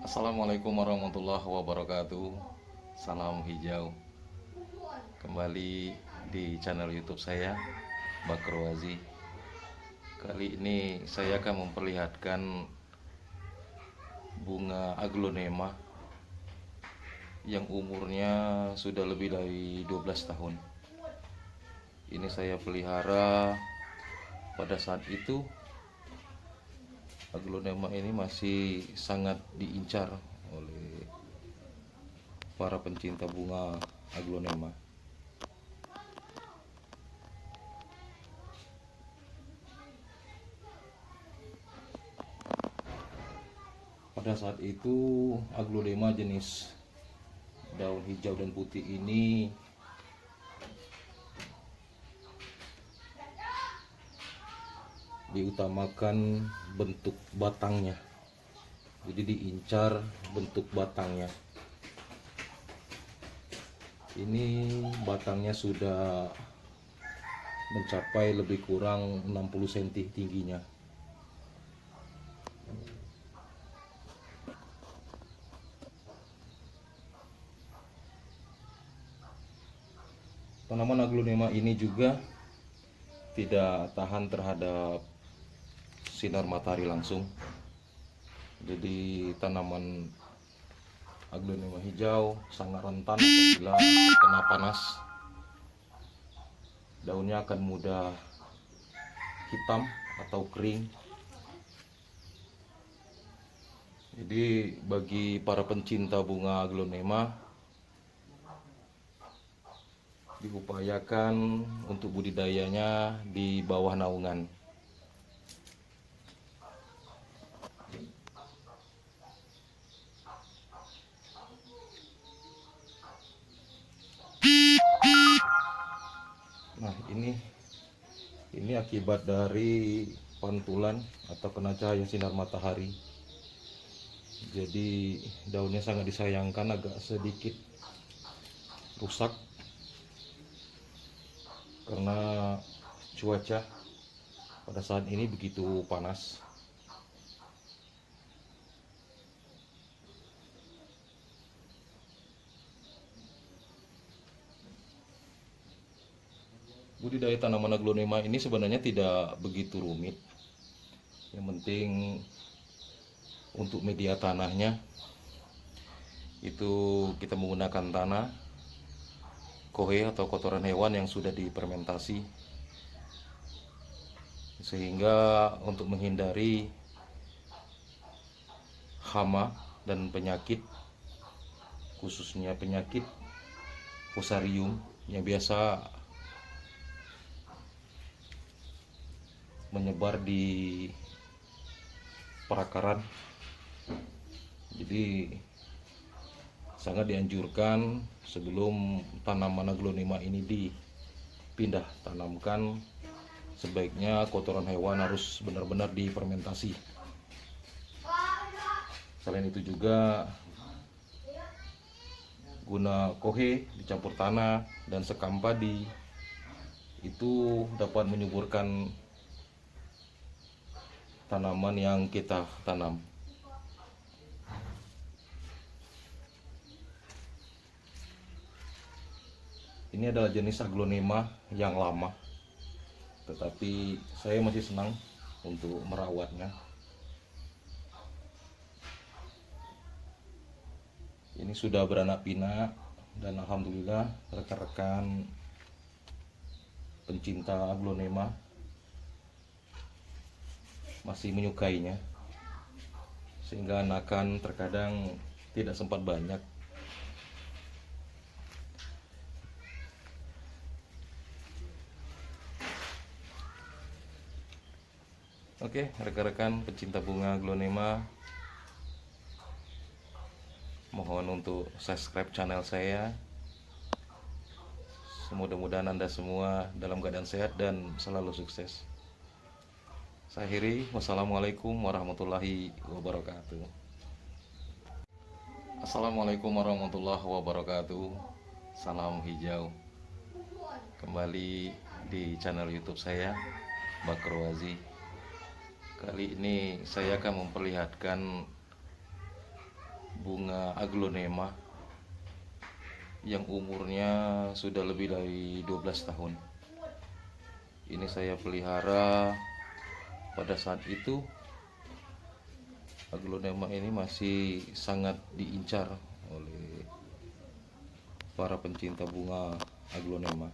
Assalamualaikum warahmatullahi wabarakatuh. Salam hijau. Kembali di channel YouTube saya, Bakro Wazi. Kali ini saya akan memperlihatkan bunga aglonema yang umurnya sudah lebih dari 12 tahun. Ini saya pelihara pada saat itu aglonema ini masih sangat diincar oleh para pencinta bunga aglonema. Pada saat itu aglonema jenis daun hijau dan putih ini diutamakan bentuk batangnya, jadi diincar bentuk batangnya. Ini batangnya sudah mencapai lebih kurang 60 cm tingginya. Tanaman aglonema ini juga tidak tahan terhadap sinar matahari langsung. Jadi tanaman aglonema hijau sangat rentan apabila kena panas. Daunnya akan mudah hitam atau kering. Jadi bagi para pencinta bunga aglonema, diupayakan untuk budidayanya di bawah naungan. Nah, ini akibat dari pantulan atau kena cahaya sinar matahari. Jadi daunnya sangat disayangkan, agak sedikit rusak karena cuaca pada saat ini begitu panas. Budidaya tanaman aglonema ini sebenarnya tidak begitu rumit. Yang penting untuk media tanahnya itu kita menggunakan tanah kohe atau kotoran hewan yang sudah difermentasi, sehingga untuk menghindari hama dan penyakit, khususnya penyakit fusarium yang biasa menyebar di perakaran. Jadi sangat dianjurkan sebelum tanaman aglonema ini dipindah tanamkan, sebaiknya kotoran hewan harus benar-benar difermentasi. Selain itu juga guna kohe dicampur tanah dan sekam padi itu dapat menyuburkan tanaman yang kita tanam. Ini adalah jenis aglonema yang lama, tetapi saya masih senang untuk merawatnya. Ini sudah beranak pinak dan alhamdulillah rekan-rekan pencinta aglonema masih menyukainya, sehingga anakan terkadang tidak sempat banyak. Oke, rekan-rekan pencinta bunga aglonema, mohon untuk subscribe channel saya. Mudah-mudahan Anda semua dalam keadaan sehat dan selalu sukses. Saya akhiri, wassalamualaikum warahmatullahi wabarakatuh. Assalamualaikum warahmatullahi wabarakatuh. Salam hijau. Kembali di channel YouTube saya, Bakro Wazi. Kali ini saya akan memperlihatkan bunga aglonema yang umurnya sudah lebih dari 12 tahun. Ini saya pelihara pada saat itu aglonema ini masih sangat diincar oleh para pencinta bunga aglonema.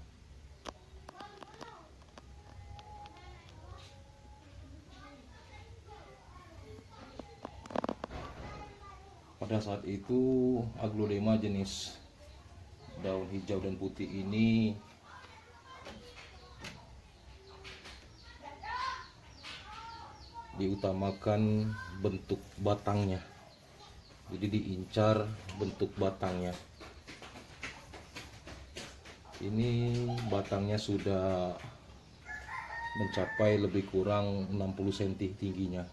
Pada saat itu aglonema jenis daun hijau dan putih ini diutamakan bentuk batangnya, jadi diincar bentuk batangnya. Ini batangnya sudah mencapai lebih kurang 60 cm tingginya.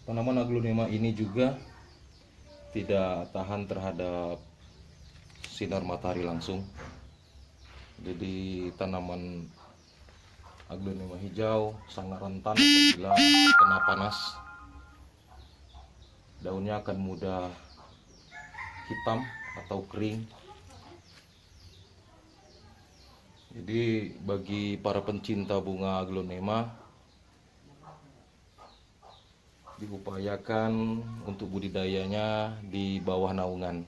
Tanaman aglonema ini juga tidak tahan terhadap sinar matahari langsung. Jadi tanaman aglonema hijau sangat rentan apabila kena panas. Daunnya akan mudah hitam atau kering. Jadi bagi para pencinta bunga aglonema, diupayakan untuk budidayanya di bawah naungan.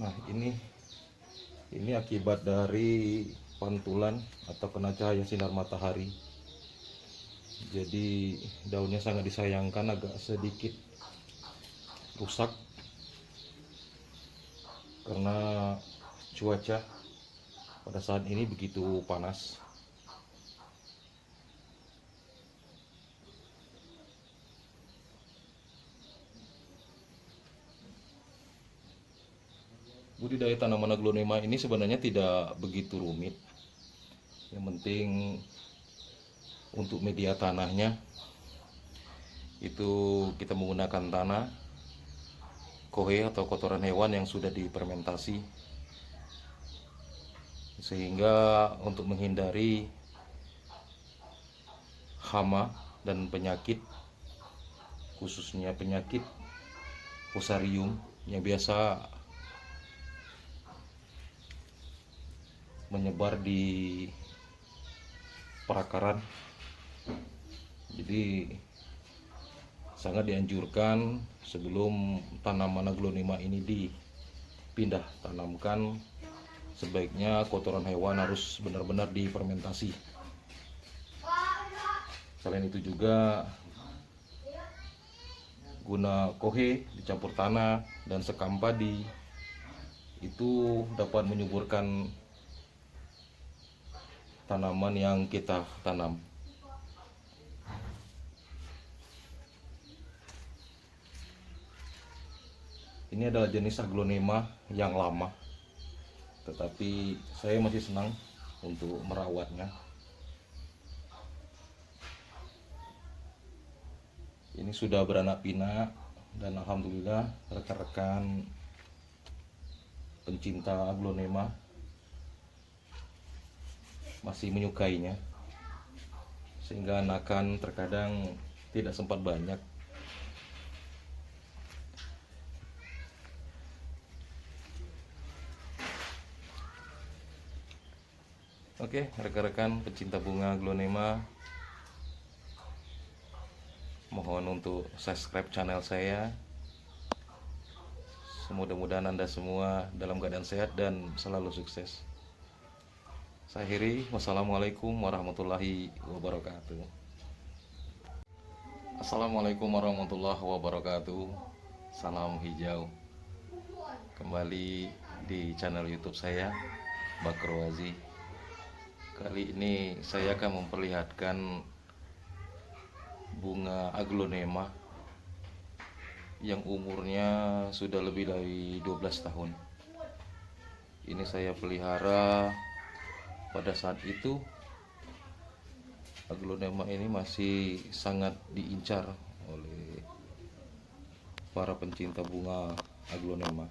Nah, ini akibat dari pantulan atau kena cahaya sinar matahari. Jadi daunnya sangat disayangkan, agak sedikit rusak karena cuaca pada saat ini begitu panas. Budidaya tanaman aglonema ini sebenarnya tidak begitu rumit. Yang penting untuk media tanahnya itu kita menggunakan tanah kohe atau kotoran hewan yang sudah difermentasi, sehingga untuk menghindari hama dan penyakit, khususnya penyakit fusarium yang biasa menyebar di perakaran. Jadi sangat dianjurkan sebelum tanaman aglonema ini dipindah tanamkan, sebaiknya kotoran hewan harus benar-benar difermentasi. Selain itu juga guna kohe dicampur tanah dan sekam padi itu dapat menyuburkan tanaman yang kita tanam. Ini adalah jenis aglonema yang lama, tetapi saya masih senang untuk merawatnya. Ini sudah beranak pinak dan alhamdulillah rekan-rekan pencinta aglonema masih menyukainya, sehingga anakan terkadang tidak sempat banyak. Oke, rekan-rekan pencinta bunga aglonema, mohon untuk subscribe channel saya. Mudah-mudahan Anda semua dalam keadaan sehat dan selalu sukses. Saya akhiri, wassalamualaikum warahmatullahi wabarakatuh. Assalamualaikum warahmatullahi wabarakatuh. Salam hijau. Kembali di channel YouTube saya, Bakro Wazi. Kali ini saya akan memperlihatkan bunga aglonema yang umurnya sudah lebih dari 12 tahun. Ini saya pelihara pada saat itu Aglonema ini masih sangat diincar oleh para pencinta bunga aglonema.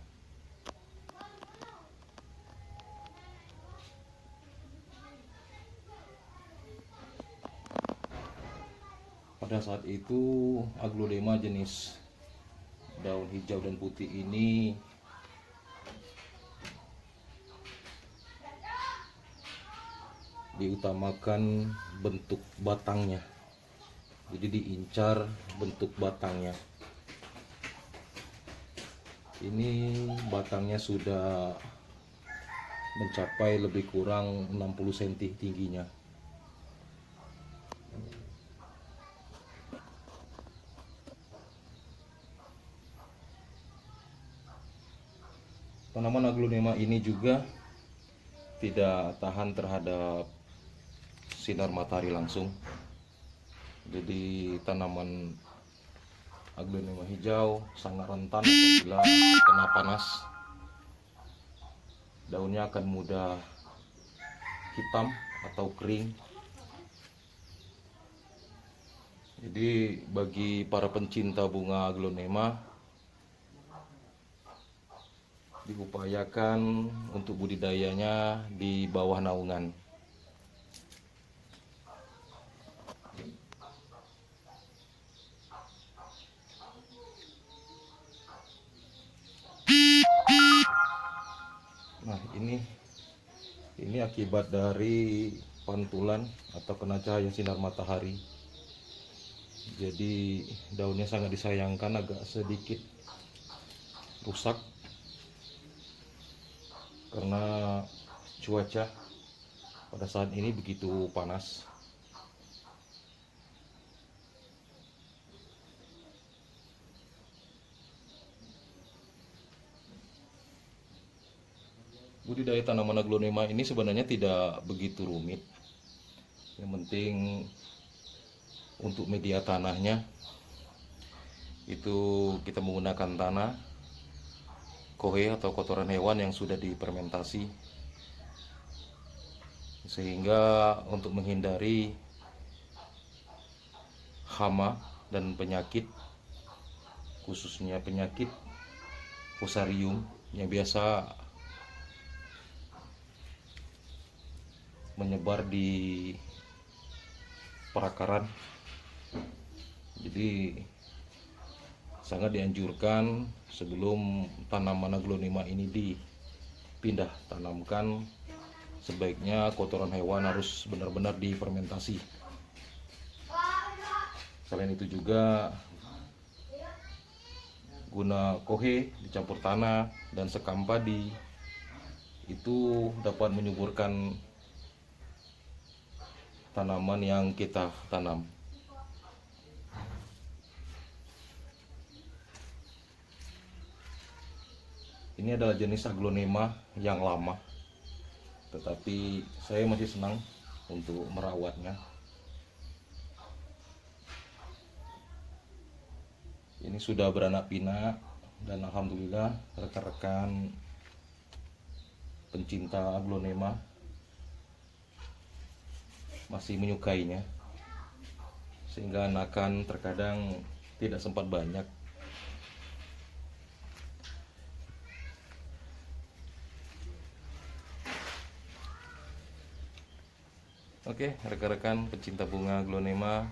Pada saat itu aglonema jenis daun hijau dan putih ini diutamakan bentuk batangnya, jadi diincar bentuk batangnya. Ini batangnya sudah mencapai lebih kurang 60 cm tingginya. Tanaman aglonema ini juga tidak tahan terhadap sinar matahari langsung. Jadi tanaman aglonema hijau sangat rentan apabila kena panas. Daunnya akan mudah hitam atau kering. Jadi bagi para pencinta bunga aglonema, diupayakan untuk budidayanya di bawah naungan. Nah, ini akibat dari pantulan atau kena cahaya sinar matahari. Jadi daunnya sangat disayangkan, agak sedikit rusak karena cuaca pada saat ini begitu panas. Budidaya tanaman aglonema ini sebenarnya tidak begitu rumit. Yang penting untuk media tanahnya itu kita menggunakan tanah kohe atau kotoran hewan yang sudah difermentasi, sehingga untuk menghindari hama dan penyakit, khususnya penyakit fusarium yang biasa menyebar di perakaran. Jadi sangat dianjurkan sebelum tanaman aglonema ini dipindah tanamkan, sebaiknya kotoran hewan harus benar-benar difermentasi. Selain itu juga guna kohe dicampur tanah dan sekam padi itu dapat menyuburkan tanaman yang kita tanam. Ini adalah jenis aglonema yang lama, tetapi saya masih senang untuk merawatnya. Ini sudah beranak pinak dan alhamdulillah rekan-rekan pencinta aglonema masih menyukainya, sehingga anakan terkadang tidak sempat banyak. Oke, rekan-rekan pencinta bunga aglonema,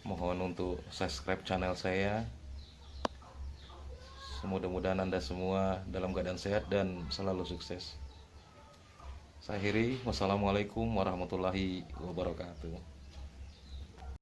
mohon untuk subscribe channel saya. Mudah-mudahan Anda semua dalam keadaan sehat dan selalu sukses. Saya akhiri, wassalamualaikum warahmatullahi wabarakatuh.